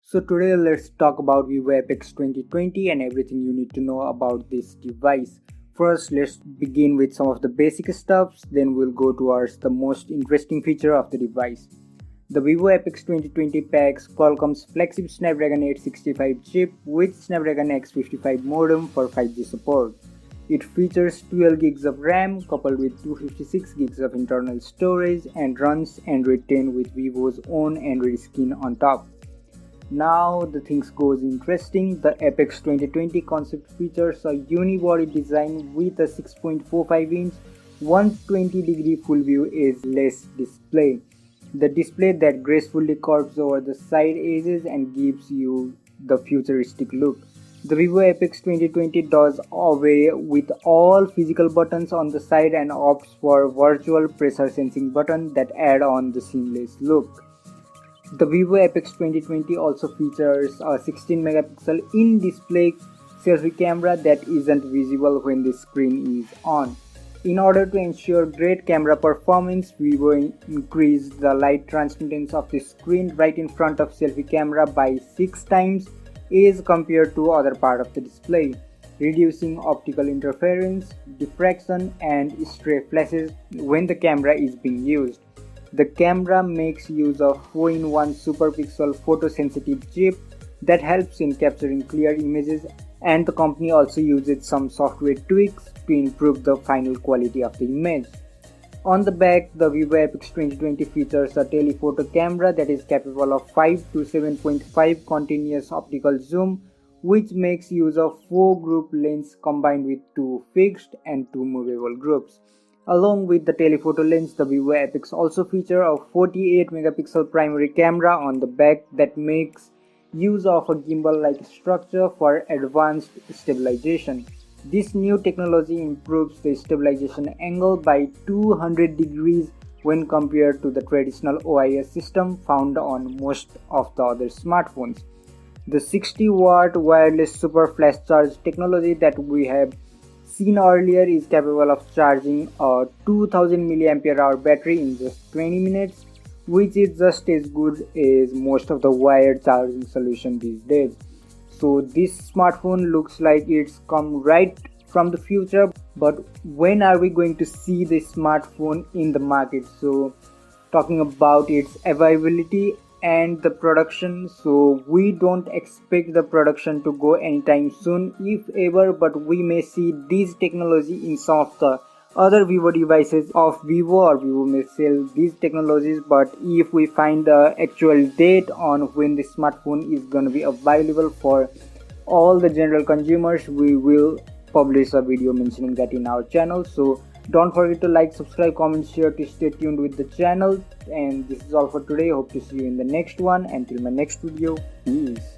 So today let's talk about Vivo Apex 2020 and everything you need to know about this device. First, let's begin with some of the basic stuff, then we'll go towards the most interesting feature of the device. The Vivo Apex 2020 packs Qualcomm's flagship Snapdragon 865 chip with Snapdragon X55 modem for 5G support. It features 12 gigs of RAM coupled with 256 gigs of internal storage and runs Android 10 with Vivo's own Android skin on top. Now the things goes interesting. The Apex 2020 concept features a unibody design with a 6.45-inch 120-degree full view edge-less display. The display that gracefully curves over the side edges and gives you the futuristic look. The Vivo Apex 2020 does away with all physical buttons on the side and opts for virtual pressure sensing buttons that add on the seamless look. The Vivo Apex 2020 also features a 16-megapixel in-display selfie camera that isn't visible when the screen is on. In order to ensure great camera performance, Vivo increased the light transmittance of the screen right in front of selfie camera by 6 times as compared to other part of the display, reducing optical interference, diffraction, and stray flashes when the camera is being used. The camera makes use of 4-in-1 super pixel photosensitive chip that helps in capturing clear images, and the company also uses some software tweaks to improve the final quality of the image. On the back, the Vivo Apex 2020 features a telephoto camera that is capable of 5 to 7.5 continuous optical zoom, which makes use of 4 group lens combined with 2 fixed and 2 movable groups. Along with the telephoto lens, the Vivo Apex also features a 48-megapixel primary camera on the back that makes use of a gimbal-like structure for advanced stabilization. This new technology improves the stabilization angle by 200 degrees when compared to the traditional OIS system found on most of the other smartphones. The 60-watt wireless super flash charge technology that we have seen earlier is capable of charging a 2000 mAh battery in just 20 minutes, which is just as good as most of the wired charging solution these days. So this smartphone looks like it's come right from the future, but when are we going to see this smartphone in the market? So talking about its availability and the production, so we don't expect the production to go anytime soon if ever, but we may see this technology in some of the other Vivo devices of Vivo, or Vivo may sell these technologies. But if we find the actual date on when the smartphone is going to be available for all the general consumers, we will publish a video mentioning that in our channel. So don't forget to like, subscribe, comment, share to stay tuned with the channel. And this is all for today. Hope to see you in the next one. Until my next video, peace.